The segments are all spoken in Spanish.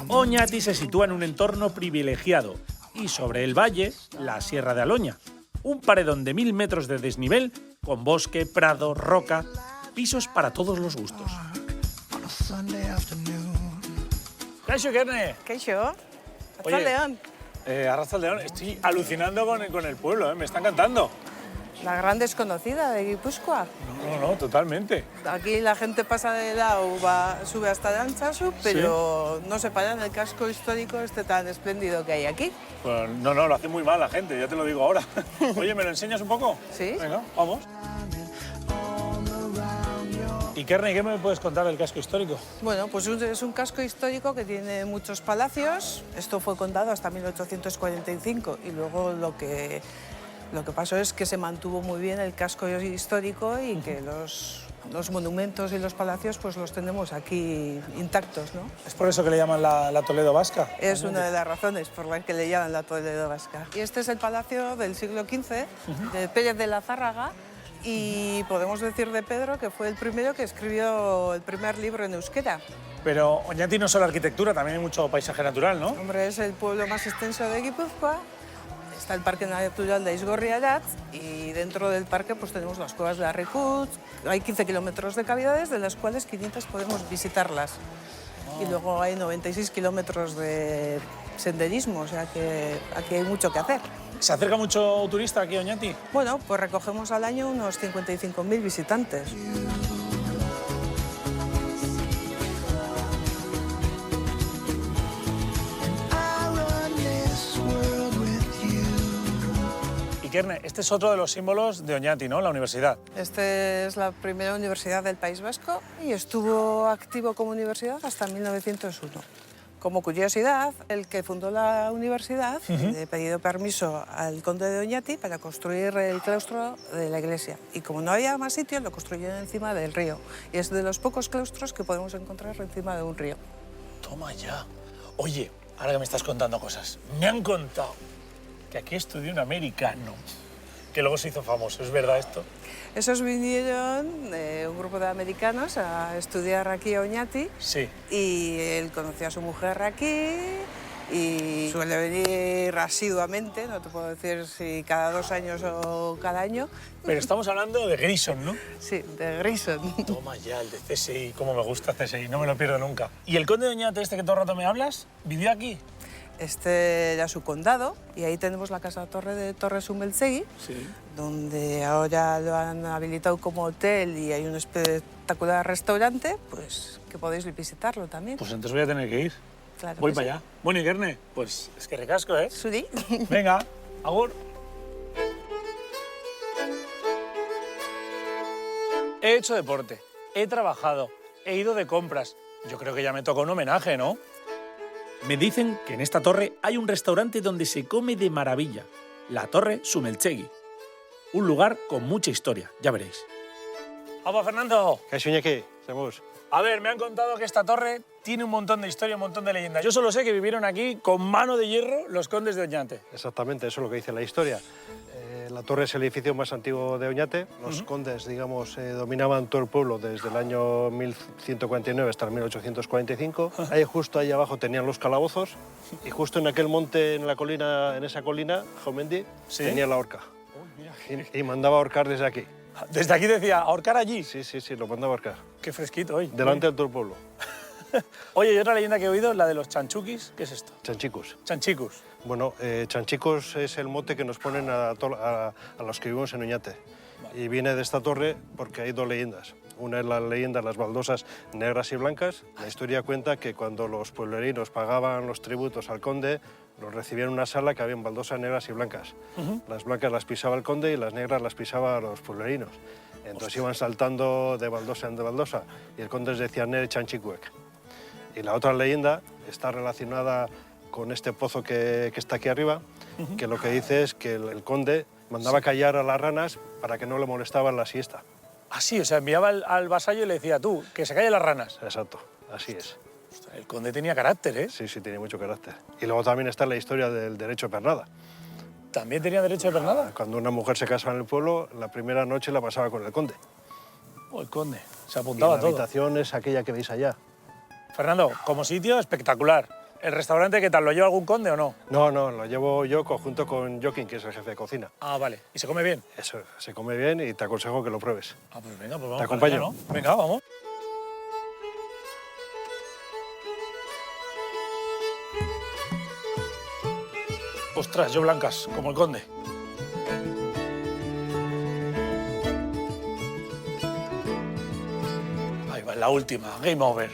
Oñati se sitúa en un entorno privilegiado y sobre el valle, la Sierra de Aloña, un paredón de 1000 metros de desnivel con bosque, prado, roca, pisos para todos los gustos. Kaixo, Ikerne. Kaixo, Oye, Arratsaldeon. Arratsaldeon, estoy alucinando con el pueblo, me está encantando. La gran desconocida de Guipúzcoa. No, totalmente. Aquí la gente pasa de lado, sube hasta Arantzazu, pero no se para en el casco histórico este tan espléndido que hay aquí. Pues no, lo hace muy mal la gente, ya te lo digo ahora. Oye, ¿me lo enseñas un poco? Sí. Venga, vamos. Y Kerne, ¿qué me puedes contar del casco histórico? Bueno, pues es un casco histórico que tiene muchos palacios. Esto fue contado hasta 1845 y luego lo que pasó es que se mantuvo muy bien el casco histórico y que los monumentos y los palacios pues los tenemos aquí intactos, ¿no? ¿Es por eso que le llaman la Toledo Vasca? Es una de las razones por las que le llaman la Toledo Vasca. Y este es el palacio del siglo XV, de Pérez de la Zárraga, y podemos decir de Pedro que fue el primero que escribió el primer libro en euskera. Pero Oñati no es solo arquitectura, también hay mucho paisaje natural, ¿no? Hombre, es el pueblo más extenso de Guipúzcoa. Está el Parque Natural de Aizgorriaratz y dentro del parque pues tenemos las cuevas de Arrecut. Hay 15 kilómetros de cavidades, de las cuales 500 podemos visitarlas. Y luego hay 96 kilómetros de senderismo, o sea que aquí hay mucho que hacer. ¿Se acerca mucho turista aquí a Oñati? Bueno, pues recogemos al año unos 55.000 visitantes. Ikerne, este es otro de los símbolos de Oñati, ¿no? La universidad. Esta es la primera universidad del País Vasco y estuvo activo como universidad hasta 1901. Como curiosidad, el que fundó la universidad le ha pedido permiso al conde de Oñati para construir el claustro de la iglesia. Y como no había más sitio, lo construyeron encima del río. Y es de los pocos claustros que podemos encontrar encima de un río. Toma ya. Oye, ahora que me estás contando cosas, me han contado que aquí estudió un americano, que luego se hizo famoso. ¿Es verdad esto? Esos vinieron, un grupo de americanos, a estudiar aquí a Oñati. Sí. Y él conoció a su mujer aquí y suele venir asiduamente, no te puedo decir si cada 2 años o cada año. Pero estamos hablando de Grison, ¿no? Sí, de Grison. Toma ya, el de CSI. Cómo me gusta CSI, no me lo pierdo nunca. ¿Y el conde de Oñati este que todo el rato me hablas, vivió aquí? Este era su condado y ahí tenemos la casa-torre de Torres Umeltzegi, Sí. donde ahora lo han habilitado como hotel y hay un espectacular restaurante, pues que podéis visitarlo también. Pues entonces voy a tener que ir. Claro Voy que para sí. allá. Bueno, Ikerne, pues es que ricasco, ¿eh? Suri. Venga, agur. He hecho deporte, he trabajado, he ido de compras. Yo creo que ya me toca un homenaje, ¿no? Me dicen que en esta torre hay un restaurante donde se come de maravilla. La Torre Sumeltzegi. Un lugar con mucha historia, ya veréis. ¡Opa, Fernando! Kaixo Iñaki, zemuz. A ver, me han contado que esta torre tiene un montón de historia, un montón de leyendas. Yo solo sé que vivieron aquí con mano de hierro los condes de Oñate. Exactamente, eso es lo que dice la historia. La torre es el edificio más antiguo de Oñate. Los condes, digamos, dominaban todo el pueblo desde el año 1149 hasta el 1845. Ahí justo ahí abajo tenían los calabozos y justo en aquel monte, en la colina, en esa colina, Jomendi, ¿Sí? tenía la horca. Y mandaba ahorcar desde aquí. Desde aquí decía, ahorcar allí. Sí, lo mandaba ahorcar. Qué fresquito hoy. Delante de todo el pueblo. Oye, y otra leyenda que he oído, la de los chanchukis. ¿Qué es esto? Chanchicos. Chanchicos. Bueno, chanchicos es el mote que nos ponen a los que vivimos en Oñate. Y viene de esta torre porque hay 2 leyendas. Una es la leyenda de las baldosas negras y blancas. La historia cuenta que cuando los pueblerinos pagaban los tributos al conde, los recibían en una sala que había baldosas negras y blancas. Las blancas las pisaba el conde y las negras las pisaba los pueblerinos. Entonces iban saltando de baldosa en baldosa y el conde les decía nere chanchicuec. Y la otra leyenda está relacionada con este pozo que está aquí arriba, que lo que dice es que el conde mandaba callar a las ranas para que no le molestaban la siesta. Ah, sí, o sea, enviaba al vasallo y le decía, tú, que se callen las ranas. Exacto, así es. Ostras, el conde tenía carácter, ¿eh? Sí, tiene mucho carácter. Y luego también está la historia del derecho de pernada. ¿También tenía derecho de pernada? Cuando una mujer se casaba en el pueblo, la primera noche la pasaba con el conde. Oh, el conde, se Y apuntaba la todo. habitación es aquella que veis allá. Fernando, como sitio espectacular. ¿El restaurante qué tal? ¿Lo lleva algún conde o no? No, lo llevo yo conjunto con Joaquín, que es el jefe de cocina. Ah, vale. ¿Y se come bien? Eso, se come bien y te aconsejo que lo pruebes. Ah, pues venga, pues vamos. ¿Te acompaño? para allá, ¿no? Venga, vamos. Ostras, yo blancas, como el conde. Ahí va, la última. Game over.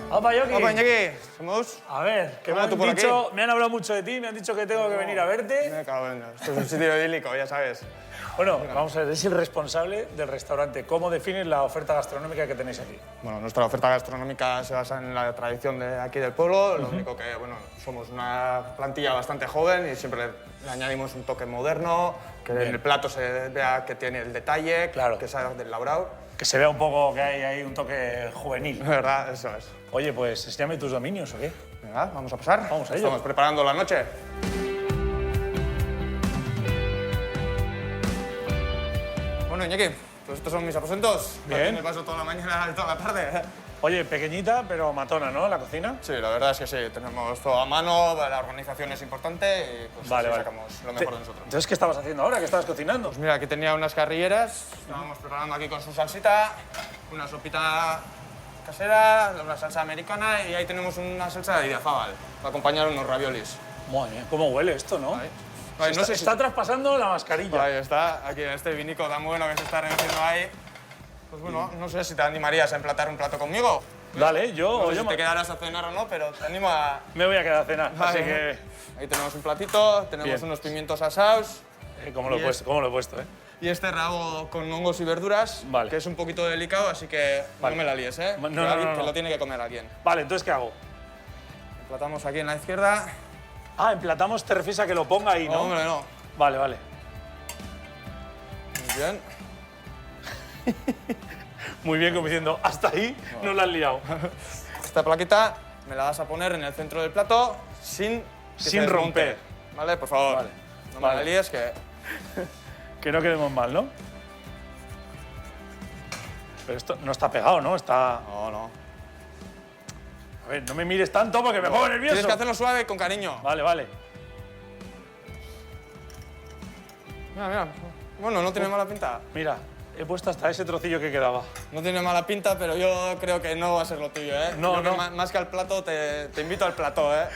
¡Opa, Yoki! Opa, Iñaki, ¿somos? A ver, que ¿Cómo tú por aquí? me han hablado mucho de ti, me han dicho que tengo que venir a verte. Me cago en Dios. Esto es un sitio idílico, ya sabes. Bueno, vamos a ver, es el responsable del restaurante. ¿Cómo defines la oferta gastronómica que tenéis aquí? Bueno, nuestra oferta gastronómica se basa en la tradición de aquí del pueblo. Lo único que, bueno, somos una plantilla bastante joven y siempre le añadimos un toque moderno, que en el plato se vea que tiene el detalle, Claro. que sea del labrado. Que se vea un poco que hay ahí un toque juvenil. De verdad, eso es. Oye, pues enséñame tus dominios, ¿o qué? Venga, vamos a pasar. Vamos a ello. Estamos preparando la noche. Bueno, Iñaki, pues estos son mis aposentos. Bien. Aquí me paso toda la mañana y toda la tarde. Oye, pequeñita pero matona, ¿no? La cocina. Sí, la verdad es que sí, tenemos todo a mano, la organización es importante y pues Vale, así vale. sacamos lo mejor de nosotros. Entonces, ¿qué estabas haciendo ahora? ¿Qué estabas cocinando? Pues mira, aquí tenía unas carrilleras, estábamos preparando aquí con su salsita, una sopita casera, una salsa americana y ahí tenemos una salsa de idiazábal para acompañar unos raviolis. Madre mía, cómo huele esto, ¿no? Ahí. Se Ahí, no sé si... está traspasando la mascarilla. Ahí está, aquí este vinico tan bueno que se está reduciendo ahí. Pues bueno, no sé si te animarías a emplatar un plato conmigo. Dale, yo, No sé yo si te quedarás a cenar o no, pero te animo a... me voy a quedar a cenar, así Vale. que... Ahí tenemos un platito, tenemos Bien. unos pimientos asados ¿Cómo lo he puesto? ¿Cómo lo he puesto, y este rabo con hongos y verduras, Vale. que es un poquito delicado, así que Vale. no me la líes, ¿eh? No, Que no, alguien- no, no. Que lo tiene que comer alguien. Vale, entonces, ¿qué hago? Emplatamos aquí en la izquierda. Ah, emplatamos, te refieres a que lo ponga ahí, ¿no? Hombre, no. Vale, vale. Muy bien. Muy bien, como diciendo, hasta ahí no la has liado. Esta plaquita me la vas a poner en el centro del plato sin que Sin se desmonte, romper. ¿Vale? Por favor. Vale. No me la Vale. líes, que... Que no quedemos mal, ¿no? Pero esto no está pegado, ¿no? Está... No, no. A ver, no me mires tanto porque me pongo nervioso. Tienes que hacerlo suave y con cariño. Vale, vale. Mira, mira. Bueno, no tiene mala pinta. Mira, he puesto hasta ese trocillo que quedaba. No tiene mala pinta, pero yo creo que no va a ser lo tuyo, ¿eh? No, Creo que no. Más que al plato, te invito al plató, ¿eh?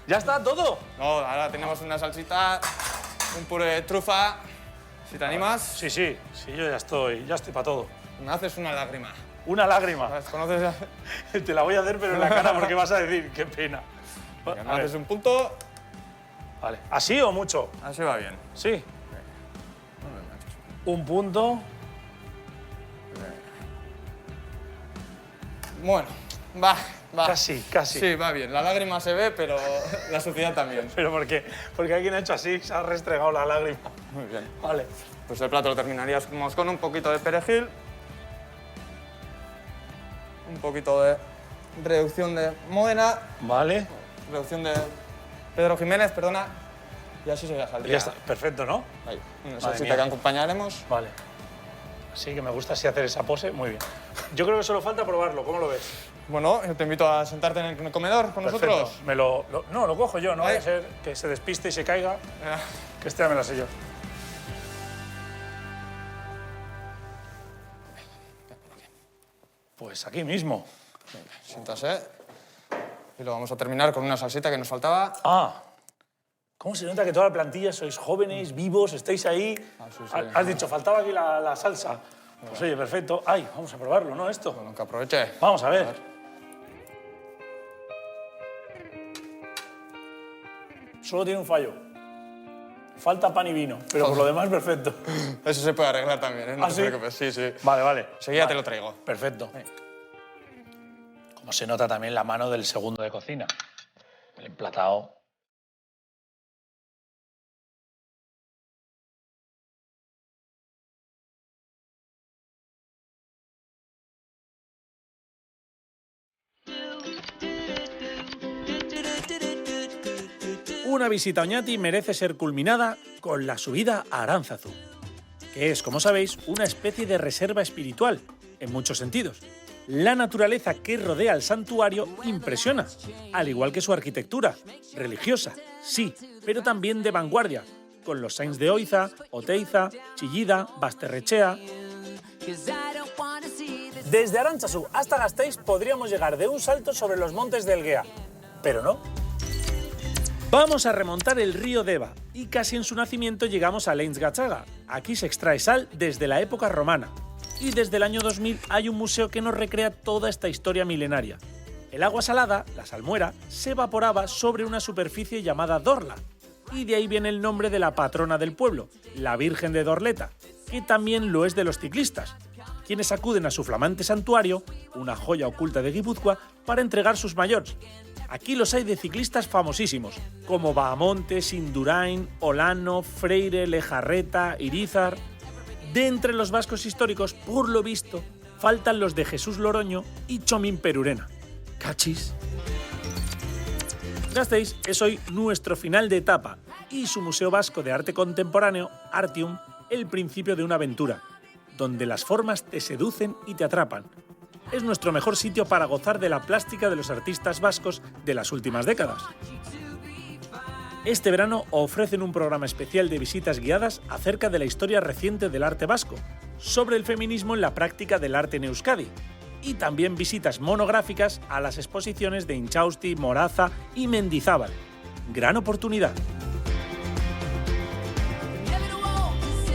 ¿Ya está todo? No, ahora tenemos una salsita, un puré de trufa. Si te animas, Sí, sí, sí, yo ya estoy para todo. me haces una lágrima. Una lágrima. ¿Sabes? ¿Conoces? Te la voy a hacer, pero en la cara porque vas a decir, qué pena. Me A ver, haces un punto, vale. ¿Así o mucho? así va bien. Sí. Un punto. Bueno, va. Casi, casi. Sí, va bien. La lágrima se ve, pero la suciedad también. Pero ¿por qué? Porque alguien ha hecho así, se ha restregado la lágrima. Muy bien. Vale. Pues el plato lo terminaríamos con un poquito de perejil, un poquito de reducción de Módena, Vale. reducción de Pedro Jiménez, perdona, y así se ya saldría. Ya está. Perfecto, ¿no? Ahí, una Madre salsita mía. que acompañaremos. Vale. Sí, que me gusta así hacer esa pose. Muy bien. Yo creo que solo falta probarlo. ¿Cómo lo ves? Bueno, yo te invito a sentarte en el comedor con Perfecto. nosotros. Me no, lo cojo yo. No Ahí. vaya a ser que se despiste y se caiga. Eh, Que este ya me la sé yo. Pues aquí mismo. Siéntase. Y lo vamos a terminar con una salsita que nos faltaba. Ah. ¿Cómo se nota que toda la plantilla sois jóvenes, vivos, estáis ahí? Sí, sí. Has dicho, faltaba aquí la salsa. Pues oye, perfecto. Ay, vamos a probarlo, ¿no? Esto. Bueno, que aproveche. Vamos a ver. Solo tiene un fallo. Falta pan y vino, pero por lo demás, perfecto. Eso se puede arreglar también, ¿eh? No ¿Ah, te sí? preocupes. Sí, sí. Vale, vale. Enseguida Vale. te lo traigo. Perfecto. Como se nota también la mano del segundo de cocina. El emplatado. Una visita a Oñati merece ser culminada con la subida a Aránzazu, que es, como sabéis, una especie de reserva espiritual, en muchos sentidos. La naturaleza que rodea el santuario impresiona, al igual que su arquitectura, religiosa, sí, pero también de vanguardia, con los Saints de Oiza, Oteiza, Chillida, Basterrechea. Desde Arantzazu hasta Gasteiz podríamos llegar de un salto sobre los montes del Guea, pero no. Vamos a remontar el río Deva y casi en su nacimiento llegamos a Leintz-Gatzaga. Aquí se extrae sal desde la época romana. Y desde el año 2000 hay un museo que nos recrea toda esta historia milenaria. El agua salada, la salmuera, se evaporaba sobre una superficie llamada Dorla. Y de ahí viene el nombre de la patrona del pueblo, la Virgen de Dorleta, que también lo es de los ciclistas, quienes acuden a su flamante santuario, una joya oculta de Guipúzcoa, para entregar sus mayots. Aquí los hay de ciclistas famosísimos, como Bahamontes, Indurain, Olano, Freire, Lejarreta, Irízar. De entre los vascos históricos, por lo visto, faltan los de Jesús Loroño y Txomin Perurena. ¿Cachis? Gasteiz es hoy nuestro final de etapa y su Museo Vasco de Arte Contemporáneo, Artium, el principio de una aventura, donde las formas te seducen y te atrapan. Es nuestro mejor sitio para gozar de la plástica de los artistas vascos de las últimas décadas. Este verano ofrecen un programa especial de visitas guiadas acerca de la historia reciente del arte vasco, sobre el feminismo en la práctica del arte en Euskadi, y también visitas monográficas a las exposiciones de Inchausti, Moraza y Mendizábal. Gran oportunidad.